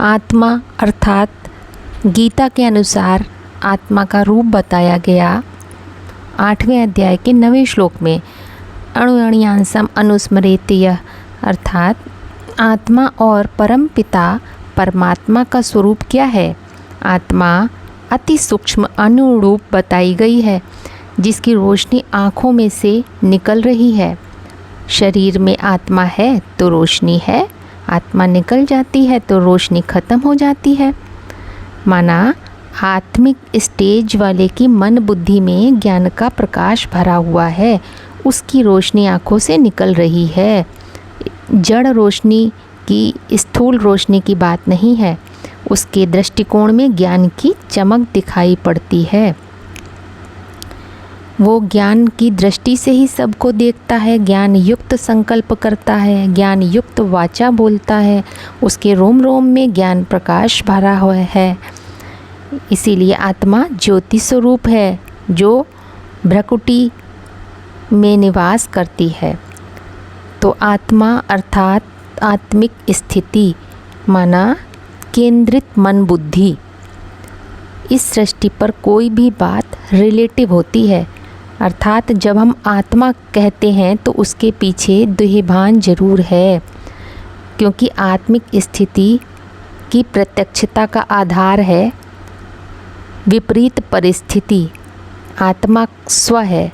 आत्मा अर्थात गीता के अनुसार आत्मा का रूप बताया गया 8वें अध्याय के 9वें श्लोक में। अणुअणियांसम अनुस्मरेत यह अर्थात आत्मा और परम पिता परमात्मा का स्वरूप क्या है। आत्मा अति सूक्ष्म अनुरूप बताई गई है, जिसकी रोशनी आँखों में से निकल रही है। शरीर में आत्मा है तो रोशनी है, आत्मा निकल जाती है तो रोशनी खत्म हो जाती है। माना आत्मिक स्टेज वाले की मन बुद्धि में ज्ञान का प्रकाश भरा हुआ है, उसकी रोशनी आँखों से निकल रही है। जड़ रोशनी की, स्थूल रोशनी की बात नहीं है। उसके दृष्टिकोण में ज्ञान की चमक दिखाई पड़ती है। वो ज्ञान की दृष्टि से ही सबको देखता है, ज्ञान युक्त संकल्प करता है, ज्ञान युक्त वाचा बोलता है, उसके रोम रोम में ज्ञान प्रकाश भरा हुआ है। इसीलिए आत्मा ज्योति स्वरूप है जो भ्रकुटी में निवास करती है। तो आत्मा अर्थात आत्मिक स्थिति माना केंद्रित मन बुद्धि। इस सृष्टि पर कोई भी बात रिलेटिव होती है, अर्थात जब हम आत्मा कहते हैं तो उसके पीछे देहभान जरूर है, क्योंकि आत्मिक स्थिति की प्रत्यक्षता का आधार है विपरीत परिस्थिति। आत्मा स्व है,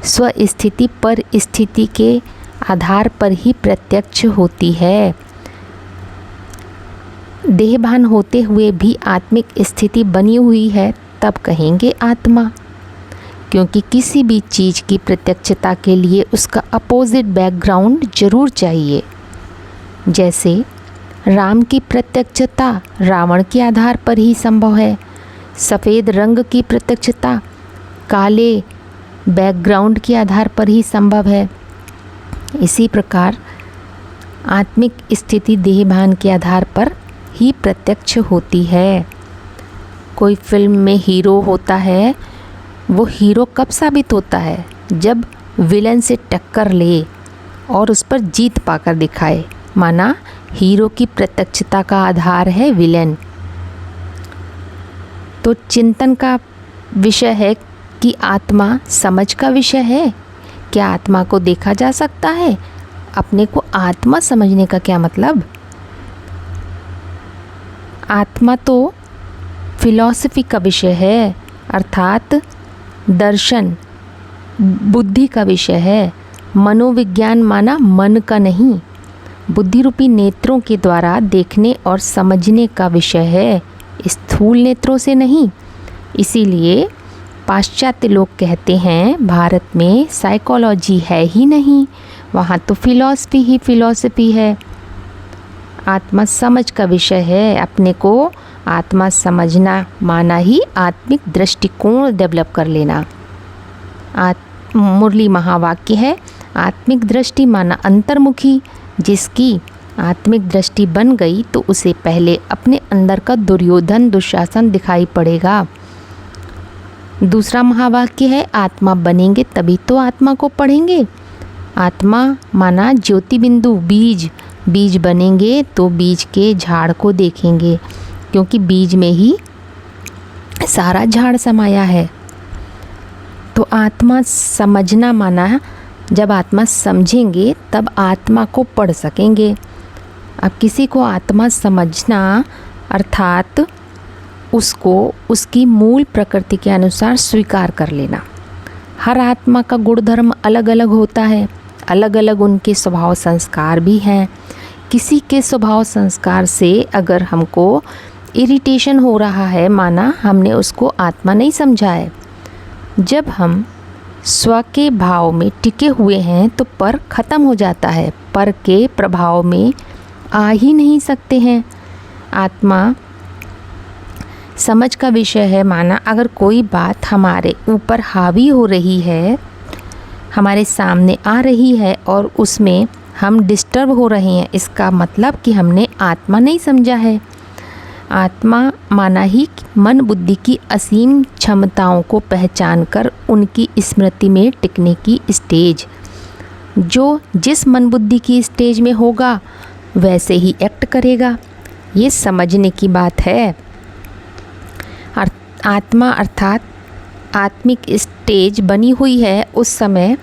स्व स्थिति पर स्थिति के आधार पर ही प्रत्यक्ष होती है। देहभान होते हुए भी आत्मिक स्थिति बनी हुई है, तब कहेंगे आत्मा, क्योंकि किसी भी चीज़ की प्रत्यक्षता के लिए उसका अपोजिट बैकग्राउंड जरूर चाहिए। जैसे राम की प्रत्यक्षता रावण के आधार पर ही संभव है, सफ़ेद रंग की प्रत्यक्षता काले बैकग्राउंड के आधार पर ही संभव है। इसी प्रकार आत्मिक स्थिति देहभान के आधार पर ही प्रत्यक्ष होती है। कोई फिल्म में हीरो होता है, वो हीरो कब साबित होता है? जब विलन से टक्कर ले और उस पर जीत पाकर दिखाए। माना हीरो की प्रत्यक्षता का आधार है विलन। तो चिंतन का विषय है कि आत्मा समझ का विषय है। क्या आत्मा को देखा जा सकता है? अपने को आत्मा समझने का क्या मतलब? आत्मा तो फिलॉसफी का विषय है, अर्थात दर्शन बुद्धि का विषय है। मनोविज्ञान माना मन का नहीं, बुद्धि रूपी नेत्रों के द्वारा देखने और समझने का विषय है, स्थूल नेत्रों से नहीं। इसीलिए पाश्चात्य लोग कहते हैं भारत में साइकोलॉजी है ही नहीं, वहाँ तो फिलॉसफी ही फिलॉसफी है। आत्मा समझ का विषय है। अपने को आत्मा समझना माना ही आत्मिक दृष्टिकोण डेवलप कर लेना। मुरली महावाक्य है, आत्मिक दृष्टि माना अंतर्मुखी। जिसकी आत्मिक दृष्टि बन गई तो उसे पहले अपने अंदर का दुर्योधन दुशासन दिखाई पड़ेगा। दूसरा महावाक्य है, आत्मा बनेंगे तभी तो आत्मा को पढ़ेंगे। आत्मा माना ज्योति बिंदु, बीज। बीज बनेंगे तो बीज के झाड़ को देखेंगे, क्योंकि बीज में ही सारा झाड़ समाया है। तो आत्मा समझना माना जब आत्मा समझेंगे तब आत्मा को पढ़ सकेंगे। अब किसी को आत्मा समझना अर्थात उसको उसकी मूल प्रकृति के अनुसार स्वीकार कर लेना। हर आत्मा का गुणधर्म अलग अलग होता है, अलग अलग उनके स्वभाव संस्कार भी हैं। किसी के स्वभाव संस्कार से अगर हमको इरिटेशन हो रहा है, माना हमने उसको आत्मा नहीं समझा है। जब हम स्व के भाव में टिके हुए हैं तो पर खत्म हो जाता है, पर के प्रभाव में आ ही नहीं सकते हैं। आत्मा समझ का विषय है। माना अगर कोई बात हमारे ऊपर हावी हो रही है, हमारे सामने आ रही है और उसमें हम डिस्टर्ब हो रहे हैं, इसका मतलब कि हमने आत्मा नहीं समझा है। आत्मा माना ही मन बुद्धि की असीम क्षमताओं को पहचान कर उनकी स्मृति में टिकने की स्टेज। जो जिस मन बुद्धि की स्टेज में होगा वैसे ही एक्ट करेगा। ये समझने की बात है। आत्मा अर्थात आत्मिक स्टेज बनी हुई है, उस समय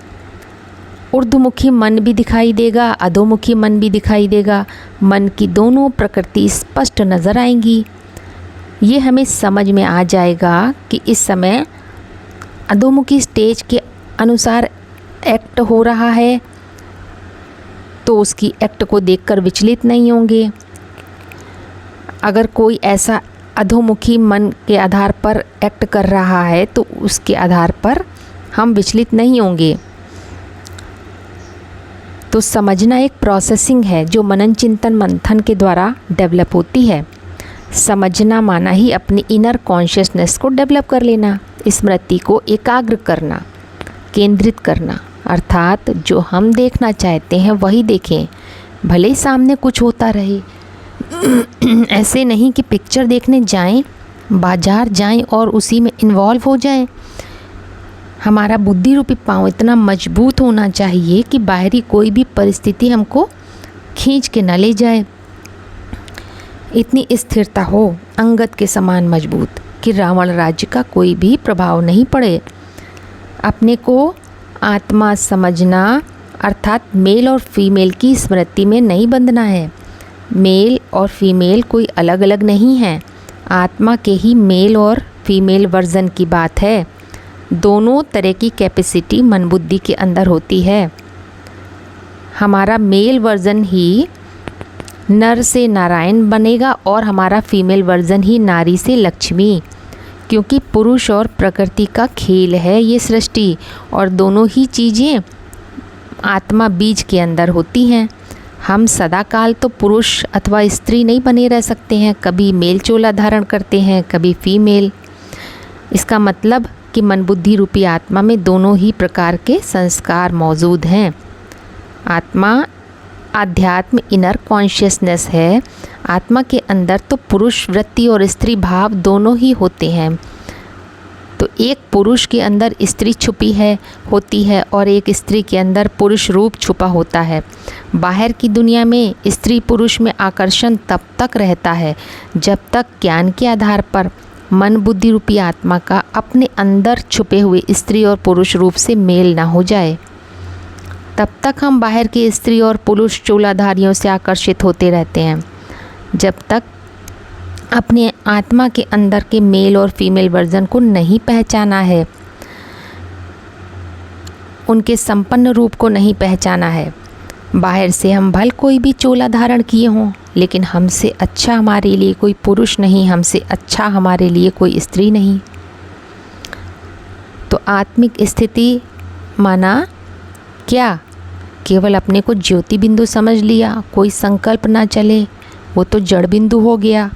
ऊर्ध्वमुखी मन भी दिखाई देगा, अधोमुखी मन भी दिखाई देगा। मन की दोनों प्रकृति स्पष्ट नज़र आएंगी। ये हमें समझ में आ जाएगा कि इस समय अधोमुखी स्टेज के अनुसार एक्ट हो रहा है, तो उसकी एक्ट को देखकर विचलित नहीं होंगे। अगर कोई ऐसा अधोमुखी मन के आधार पर एक्ट कर रहा है तो उसके आधार पर हम विचलित नहीं होंगे। तो समझना एक प्रोसेसिंग है जो मनन चिंतन मंथन के द्वारा डेवलप होती है। समझना माना ही अपनी इनर कॉन्शियसनेस को डेवलप कर लेना, स्मृति को एकाग्र करना, केंद्रित करना, अर्थात जो हम देखना चाहते हैं वही देखें, भले ही सामने कुछ होता रहे। ऐसे नहीं कि पिक्चर देखने जाएं, बाजार जाएं और उसी में इन्वॉल्व हो जाएं। हमारा बुद्धि रूपी पाँव इतना मजबूत होना चाहिए कि बाहरी कोई भी परिस्थिति हमको खींच के न ले जाए। इतनी स्थिरता हो अंगद के समान मजबूत कि रावण राज्य का कोई भी प्रभाव नहीं पड़े। अपने को आत्मा समझना अर्थात मेल और फीमेल की स्मृति में नहीं बंधना है। मेल और फीमेल कोई अलग अलग नहीं है, आत्मा के ही मेल और फीमेल वर्जन की बात है। दोनों तरह की कैपेसिटी मन बुद्धि के अंदर होती है। हमारा मेल वर्जन ही नर से नारायण बनेगा और हमारा फीमेल वर्जन ही नारी से लक्ष्मी, क्योंकि पुरुष और प्रकृति का खेल है ये सृष्टि, और दोनों ही चीज़ें आत्मा बीज के अंदर होती हैं। हम सदा काल तो पुरुष अथवा स्त्री नहीं बने रह सकते हैं, कभी मेल चोला धारण करते हैं, कभी फीमेल। इसका मतलब कि मन बुद्धि रूपी आत्मा में दोनों ही प्रकार के संस्कार मौजूद हैं। आत्मा आध्यात्म इनर कॉन्शियसनेस है। आत्मा के अंदर तो पुरुष वृत्ति और स्त्री भाव दोनों ही होते हैं। तो एक पुरुष के अंदर स्त्री छुपी होती है और एक स्त्री के अंदर पुरुष रूप छुपा होता है। बाहर की दुनिया में स्त्री पुरुष में आकर्षण तब तक रहता है जब तक ज्ञान के आधार पर मन बुद्धि रूपी आत्मा का अपने अंदर छुपे हुए स्त्री और पुरुष रूप से मेल ना हो जाए। तब तक हम बाहर के स्त्री और पुरुष चोलाधारियों से आकर्षित होते रहते हैं। जब तक अपने आत्मा के अंदर के मेल और फीमेल वर्जन को नहीं पहचाना है, उनके संपन्न रूप को नहीं पहचाना है। बाहर से हम भल कोई भी चोला धारण किए हों, लेकिन हमसे अच्छा हमारे लिए कोई पुरुष नहीं, हमसे अच्छा हमारे लिए कोई स्त्री नहीं। तो आत्मिक स्थिति माना क्या? केवल अपने को ज्योति बिंदु समझ लिया, कोई संकल्प ना चले, वो तो जड़ बिंदु हो गया।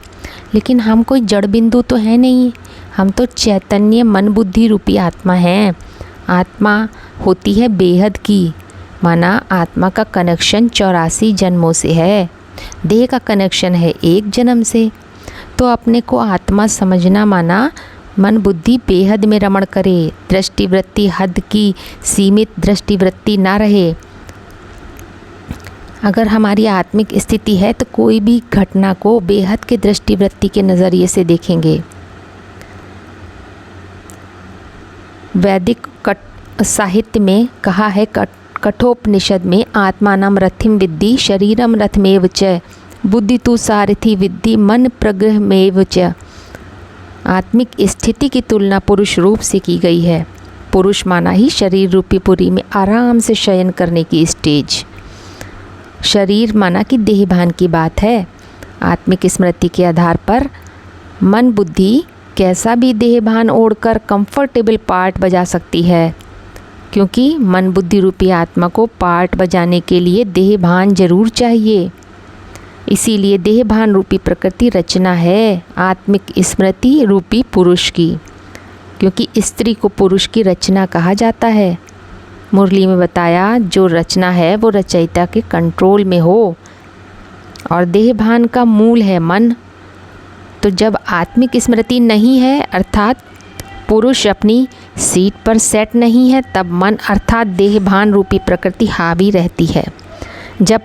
लेकिन हम कोई जड़ बिंदु तो है नहीं, हम तो चैतन्य मन बुद्धि रूपी आत्मा हैं। आत्मा होती है बेहद की, माना आत्मा का कनेक्शन 84 जन्मों से है, देह का कनेक्शन है एक जन्म से। तो अपने को आत्मा समझना माना मन बुद्धि बेहद में रमण करे, दृष्टिवृत्ति हद की सीमित दृष्टिवृत्ति ना रहे। अगर हमारी आत्मिक स्थिति है तो कोई भी घटना को बेहद के दृष्टिवृत्ति के नज़रिए से देखेंगे। वैदिक साहित्य में कहा है, कठोपनिषद में, आत्मानं रथिम विद्धि शरीरम रथमेव च बुद्धि तु सारथी विद्धि मन प्रग्रहमेव च। आत्मिक स्थिति की तुलना पुरुष रूप से की गई है। पुरुष माना ही शरीर रूपी पुरी में आराम से शयन करने की स्टेज। शरीर माना कि देहभान की बात है। आत्मिक स्मृति के आधार पर मन बुद्धि कैसा भी देहभान ओढ़कर कंफर्टेबल पार्ट बजा सकती है, क्योंकि मन बुद्धि रूपी आत्मा को पार्ट बजाने के लिए देहभान जरूर चाहिए। इसीलिए देहभान रूपी प्रकृति रचना है आत्मिक स्मृति रूपी पुरुष की, क्योंकि स्त्री को पुरुष की रचना कहा जाता है। मुरली में बताया, जो रचना है वो रचयिता के कंट्रोल में हो, और देहभान का मूल है मन। तो जब आत्मिक स्मृति नहीं है, अर्थात पुरुष अपनी सीट पर सेट नहीं है, तब मन अर्थात देहभान रूपी प्रकृति हावी रहती है। जब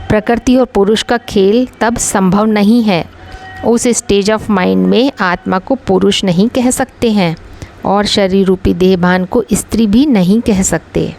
प्रकृति और पुरुष का खेल तब संभव नहीं है। उस स्टेज ऑफ माइंड में आत्मा को पुरुष नहीं कह सकते हैं और शरीर रूपी देहभान को स्त्री भी नहीं कह सकते।